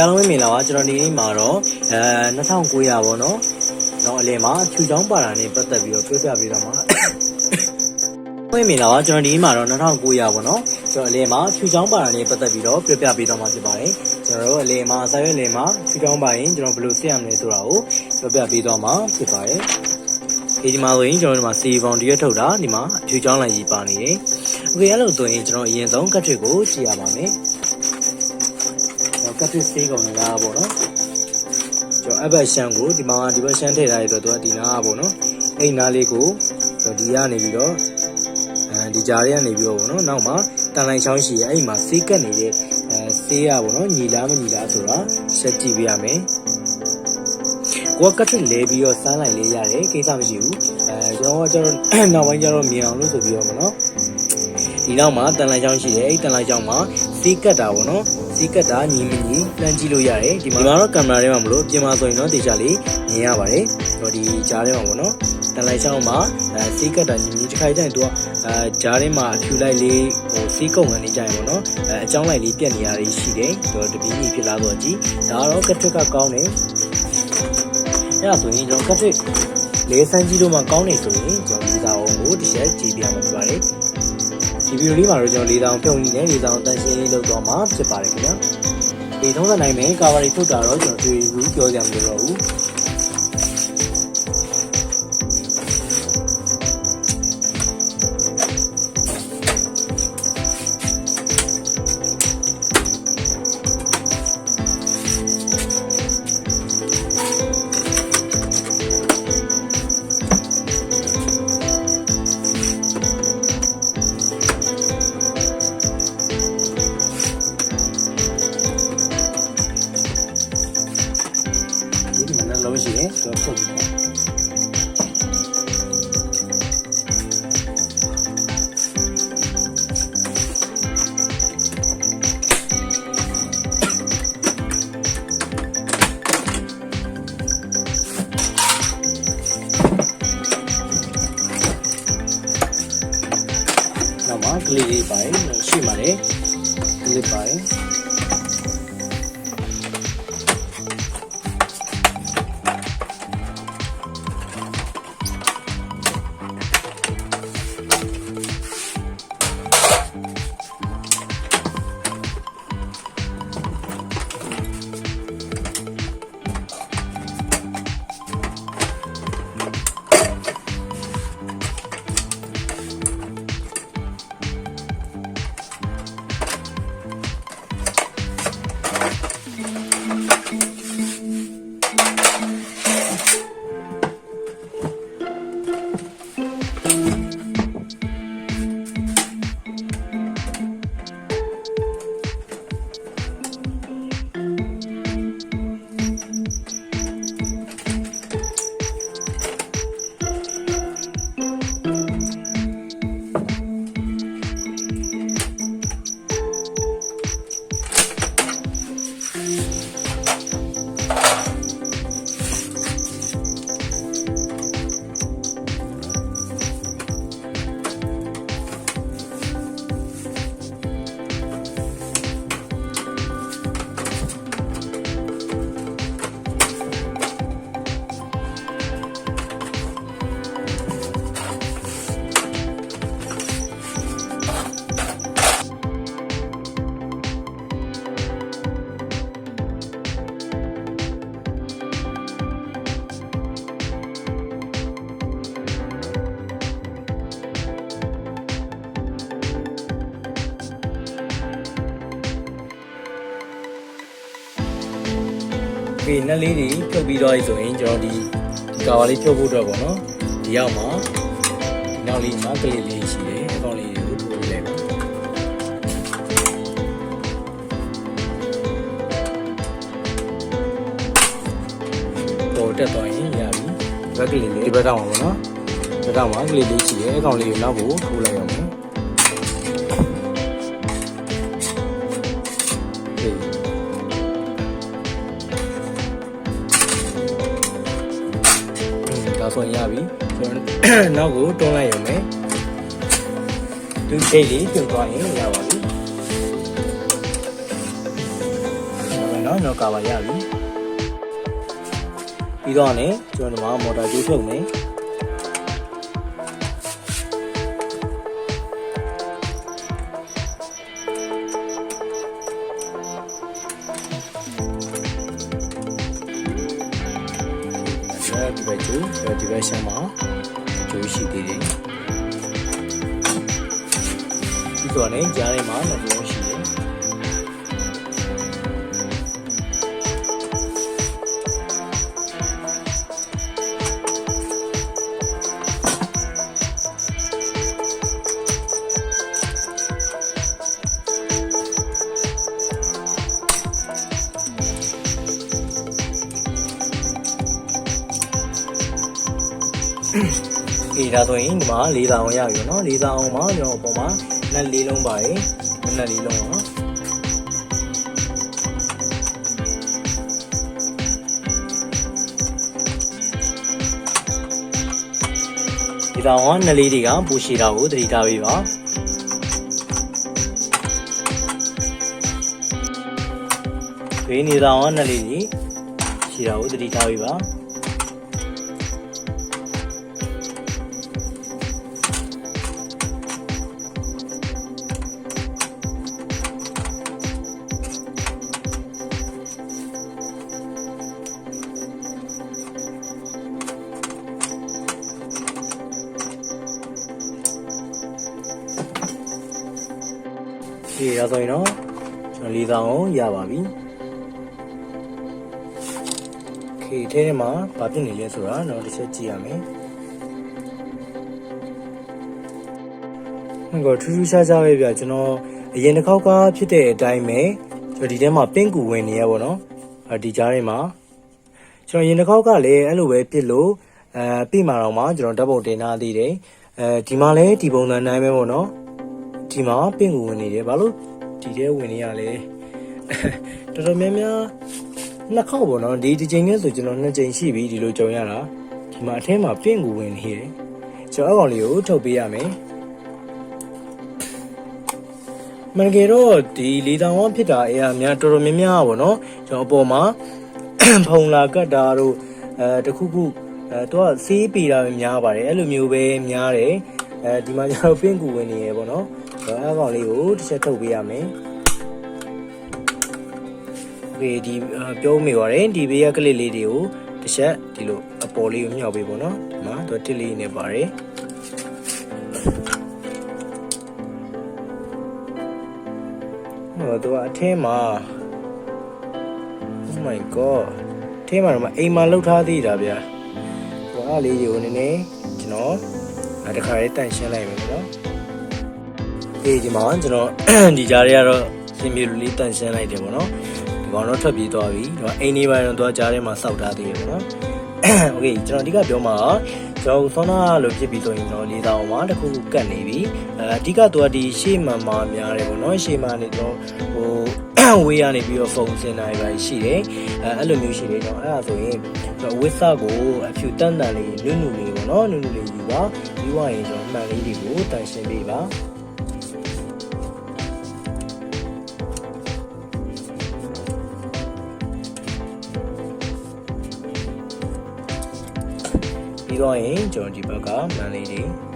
အားလုံးပဲမြင်လာပါကျွန်တော်ဒီနေ့မှာတော့2900ပေါ့နော်။တော့အလယ်မှာဖြူချောင်းပါတာနဲ့ပတ်သက်ပြီးတော့ပြောပြပေးတော့မှာ။မြင်လာပါကျွန်တော်ဒီနေ့မှာတော့2900ပေါ့နော်။ကျွန်တော်အလယ်မှာဖြူချောင်းပါတာနဲ့ပတ်သက်ပြီးတော့ပြောပြပေးတော့မှာဖြစ်ပါတယ်။ကျွန်တော်တို့အလယ်မှာစာရွက်အလယ်မှာဖြူချောင်းပါရင်ကျွန်တော်ဘယ်လိုဆက်ရမလဲဆိုတာကိုပြောပြပေးတော့မှာဖြစ်ပါတယ်။ဒီမှာဆိုရင်ကျွန်တော်ဒီမှာစီပေါင်တရက်ထုတ်တာဒီမှာဖြူချောင်းလိုက်ကြီးပါနေတယ်။โอเคအဲ့လိုဆိုရင်ကျွန်တော်အရင်ဆုံးကတ်ထရစ်ကိုကြည့်ရပါမယ်။ကတ်ထရစ်ဆေးကုန်နေတာပေါ့နော်ကျွန်တော်အဘက်ရှမ်းကိုဒီမှာဒီဘက်ရှမ်းထည့်ထားရတော့သူကဒီနာပေါ့နော်အဲ့နားလေးကိုဒီကနေပြီးတော့ဒီကြားထဲကနေပြီးတော့ပေါ့နော်နောက်မှာတန်လိုက်ချောင်းရှိရအဲ့မှာဆေးကတ်နေတဲ့ဆေးရပေါ့နော်ညီလားမညီလားဆိုတာဆက်ကြည့်ပြရမယ်ကိုကတ်ထရစ်လဲပြီးတော့စမ်းလိုက်လေးရတယ်ကိစ္စမရှိဘူးကျွန်တော်နောက်ပိုင်းကျတော့မြင်အောင်လို့ဆိုပြီးတော့ပေါ့နော်ဒီနောက်မှာတန်လိုက်ချောင်းရှိတယ်အဲ့တန်လိုက်ချောင်းမှာဆေးကတ်တာပေါ့နော်စီကတ်တာညီမညီလှမ်းကြည့်လို့ရတယ်ဒီမှာတော့ကင်မရာထဲမှာမလို့ပြင်မှာဆိုရင်တော့တေချာလေးမြင်ရပါတယ်တော့ဒီကြားထဲမှာပေါ့နော်တန်လိုက်ချောင်းမှာစီကတ်တာညီညီတစ်ခါကျရင်သူကကြားထဲမှာဖြူလိုက်လေးဟိုစီးကုန်ကနေကြရင်ပေါ့နော်အကြောင်းလိုက်လေးပြက်နေရလေးရှိတယ်တော့တပင်းကြီးဖြစ်လာတော့ကြည့်ဒါကတော့ကတ်ထရစ်ကကောင်းတယ်အဲ့ဒါဆိုရင်ကျွန်တော်ကတ်ထရစ်လေးစမ်းကြည့်လို့မှကောင်းနေဆိုရင်ကျွန်တော်ဒီစာအုပ်ကိုတစ်ချက်ကြည့်ပြမှာဖြစ်ပါတယ်ဒီဗီဒီယိုလေးမှာတော့ကျွန်တော်4000ပြုံးကြီးနဲ့4000တန်ရှင်းလေးလုပ်တော့မှာဖြစ်ပါတယ်ခင်ဗျာဒီထုံးစံနိုင်မယ်ကာဗာရီထုတ်တာတော့ကျွန်တော်တွေ့ဘူးပြောကြမလို့တော့ဘူးလုံးရှိရင်ကျွန်တော်ဖြုတ်ပြီးတော့နောက်မှာကလေးလေးပိုင်းရှိပါတယ်ကလေးပိုင်းဒီနက်လေးတွေဖြုတ်ပြီးတော့ဆိုရင်ကျွန်တော်ဒီကာဝါလေးဖြုတ်ဖို့အတွက်ပေါ့နော်ဒီရောက်မှာနောက်လေးမှာကလေးလေးရှိတယ်အကောင်လေးကိုထိုးပေးလိုက်ပါပေါ်တက်သွားရင်ရပြီဘက်ကလေးလေးဒီဘက်တော့မှာပေါ့နော်ဘက်တော့မှာကလေးလေးရှိတယ်အကောင်လေးကိုနောက်ကိုထိုးလိုက်အောင်မယ် ဆိုရင်ရပြီကျွန်တော်နောက်ကိုတွန်းလိုက်ရုံပဲသူချိတ်လေးပြုတ်သွားရင်ရပါပြီနောက်ကာပါရပြီပြီးတော့ねကျွန်တော်ဒီမှာမော်တာကျိုးဖြုတ်မယ်ဒီဘက်ကျိုးဒီဘက်ရှမ်းမှာကျိုးရှိသေးတယ်ပြီးတော့ねကြားထဲမှာနှစ်လုံးရှိတယ်အေးဒါဆိုရင်ဒီမှာ၄တောင်ရပြီเนาะ၄တောင်မှာကျွန်တော်အပေါ်မှာနက်၄လုံးပါတယ်နက်၄လုံးပါဒီတောင်ကနက်လေးတွေကပူရှည်တာကိုသတိထားပေးပါဘေးနေတောင်ကနက်လေးတွေရှည်တာကိုသတိထားပေးပါဒီရဆိုရင်တော့ကျွန်တော်၄တောင်ကိုရပါပြီခေထဲထဲမှာဘာဖြစ်နေလဲဆိုတာတော့တစ်ချက်ကြည့်ရမယ်ငါထူးထူးခြားခြားပဲဗျကျွန်တော်အရင်တစ်ခေါက်ကဖြစ်တဲ့အတိုင်းပဲကျွန်တော်ဒီထဲမှာပင့်ကူဝင်နေရပါတော့ဒီကြားထဲမှာကျွန်တော်အရင်တစ်ခေါက်ကလည်းအဲ့လိုပဲပြစ်လို့ပြီးမှတော့မှကျွန်တော်ဓာတ်ပုံတင်ထားသေးတယ်ဒီမှာလည်းဒီပုံစံတိုင်းပဲပေါ့နော်ဒီမှာပင့်ကူဝင်နေတယ်ဘာလို့ဒီထဲဝင်နေရလဲတော်တော်များများနှစ်ခေါက်ပေါ့နော်ဒီတစ်ချိန်နဲ့ဆိုကျွန်တော်နှစ်ချိန်ရှိပြီဒီလိုကြုံရတာဒီမှာအထဲမှာပင့်ကူဝင်နေတယ်ကျွန်တော်အကောင်လေးကိုထုတ်ပေးရမယ်မန်ကေတော့ဒီ၄တောင်ဝဖြစ်တာအရာများတော်တော်များများပေါ့နော်ကျွန်တော်အပေါ်မှာဖုံလာကတ်တာတို့တခုခုသူကဆေးပေတာပဲများပါတယ်အဲ့လိုမျိုးပဲများတယ်ဒီမှာကျတော့ပင့်ကူဝင်နေရပေါ့နော်အဲ့ကောင်လေးကိုတစ်ချက်ထုတ်ပေးရမယ်โอเคဒီပြောမိပါတယ်ဒီဘေးရကလစ်လေးတွေကိုတစ်ချက်ဒီလိုအပေါ်လေးကိုမြှောက်ပေးပေါ့နော်ဒီမှာသူတစ်လေးနေပါတယ်သူကအထဲမှာ Oh my god အထဲမှာတော့အိမ်မှာလှုပ်ထားသေးတာဗျာဟိုအားလေးတွေကိုနည်းနည်းကျွန်တော်တခါလေးတန့်ရှင်းလိုက်မယ်နော်အေးဒီမှာကျွန်တော်ဒီကြားထဲကတော့စင်ပြေလူလေးတန့်ရှင်းလိုက်တယ်ပေါ့နော်ဒီကောင်တော့ထွက်ပြေးသွားပြီဒီမှာအိမ်နေပိုင်းတော့သွားကြားထဲမှာစောက်ထားသေးတယ်ပေါ့နော်โอเคကျွန်တော်အဓိကပြောမှာကျွန်တော်ဆောနာလို့ဖြစ်ပြီးဆိုရင်ကျွန်တော်၄တောင်မှာတစ်ခုခုကတ်နေပြီအဓိကသူကဒီရှေ့မှန်မှာများတယ်ပေါ့နော်ရှေ့မှန်နေတော့ဟိုဝေးရနေပြီးတော့ဖုန်းစင်နိုင်ပါရှိတယ်အဲ့လိုမျိုးရှိတယ်ကျွန်တော်အဲ့ဒါဆိုရင်ဝစ်စကိုအဖြူတန်းတန်းလေးနုနုလေးပေါ့နော်နုနုလေးယူပါပြီးွားရင်ကျွန်တော်မှန်လေးတွေကိုတန်ရှင်းပေးပါပြီးတော့ရင်ကျွန်တော်ဒီဘက်ကမှန်လေးတွေ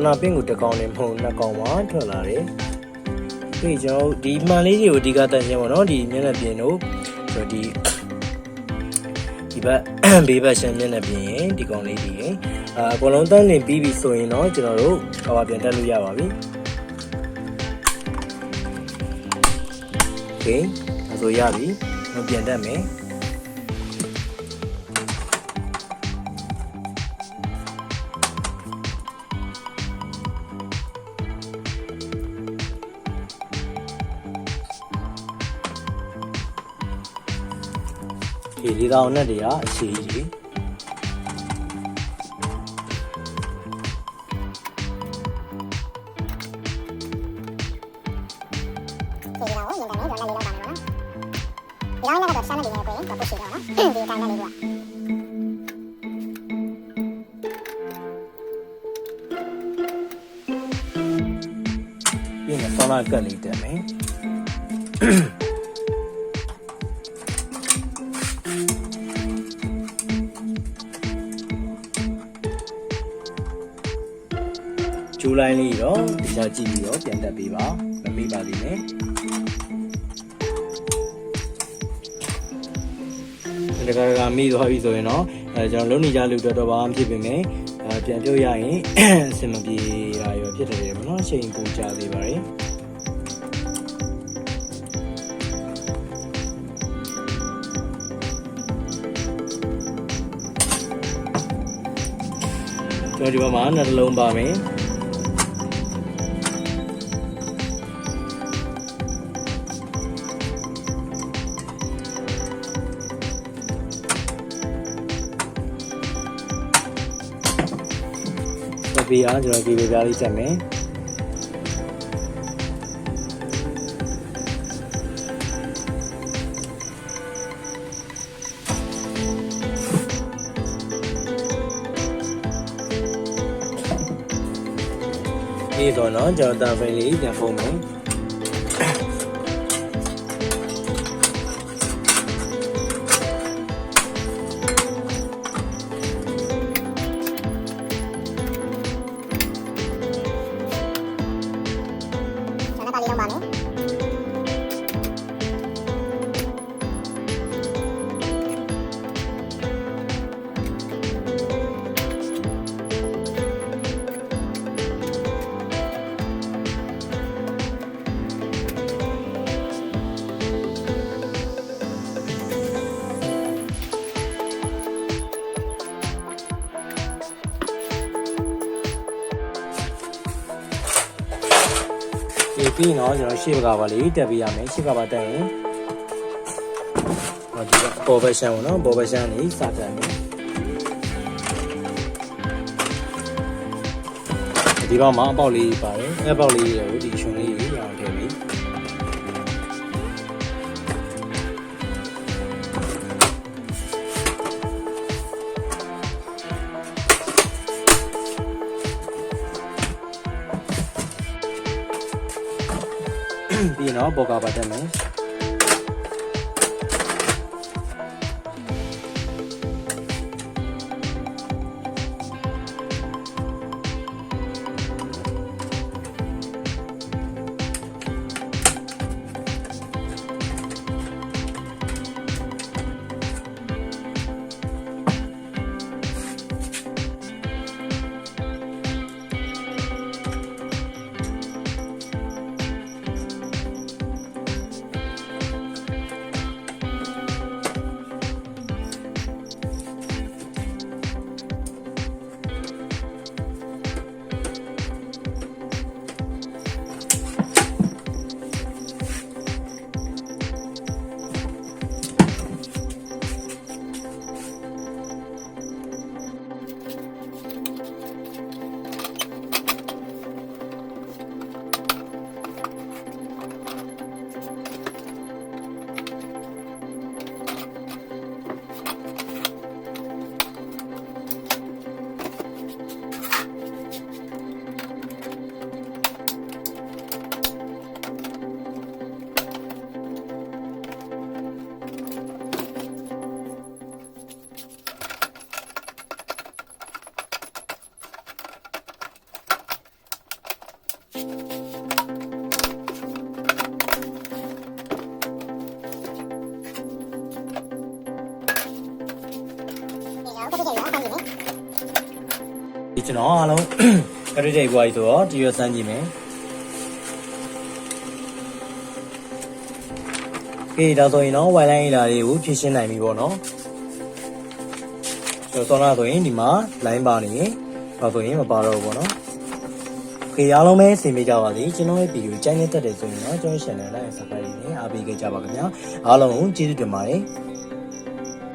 သနာပင့်ကိုတစ်ကောင်နဲ့မဟုတ်နှစ်ကောင်မှထွက်လာတယ်ပြီးကျွန်တော်ဒီမှန်လေးတွေကိုအဓိကတန်ရှင်းပါတော့ဒီမျက်နှာပြင်တို့ဆိုဒီဘက်ဘေးဘက်ရှမ်းမျက်နှာပြင်ရင်ဒီကောင်လေးကြီးရင်အကုန်လုံးတန်းနေပြီးပြီဆိုရင်တော့ကျွန်တော်တို့ကာဘာပြန်တက်လို့ရပါပြီโอเคဒါဆိုရပြီကျွန်တော်ပြန်တက်မယ် ဒီတောင်နဲ့တွေကအရှိကြီးပြီးရင်ဆောင်းလာကတ်လေးတက်မယ်ကျူလိုင်းလေးတော့တရားကြည့်ပြီးတော့ပြန်တက်ပေးပါမမေ့ပါသေးနဲ့ဒီကမိသွားပြီဆိုရင်တော့ကျွန်တော်လုံးနေကြလို့တော့ဘာမှဖြစ်ပေမဲ့ပြန်ပြောရရင်အဆင်မပြေတာရောဖြစ်တယ်ပေါ့နော်အချိန်ပိုကြာသေးပါတယ်ကျွန်တော်ဒီဘက်မှာနှစ်လုံးပါမယ်ပြီးအောင်ကျွန်တော်ဒီလိုပြားလေးချက်မယ်ဒီတော့နော်ကျွန်တော်တာဖိလေးပြန်ဖုံးမယ်ပြီးတော့ကျွန်တော်ရှေ့ဘက်ကပါလေးတက်ပေးရမယ်ရှေ့ကပါတက်ရင်ဒီကပေါ်ဘက်ရှမ်းပေါ့နော်ပေါ်ဘက်ရှမ်းလေးစတက်မယ်ဒီဘက်မှာအပေါက်လေးပါတယ်အပေါက်လေးကိုဒီရှင်လေးရအောင်ထည့်ပြီးပြီးတော့ဘောကပါတက်မယ်ဒီကျွန်တော်အားလုံးကရစ်တိတ်ပွားကြီးဆိုတော့ဒီရစမ်းကြည့်မယ်ကဲဒါဆိုရင်တော့ဝိုင်လိုင်းလာလေးကိုဖြည့်ရှင်းနိုင်ပြီပေါ့နော်ဆိုတော့ဆိုရင်ဒီမှာ line ပါနေဒါဆိုရင်မပါတော့ဘူးပေါ့နော်ကဲအားလုံးပဲဆင်ပေးကြပါစေကျွန်တော်ရဲ့ဗီဒီယိုကြိုက်နေတတ်တယ်ဆိုရင်တော့ကျွန်တော် channel နဲ့ subscribe နဲ့အားပေးကြပါခင်ဗျာအားလုံးကိုကျေးဇူးတင်ပါတယ်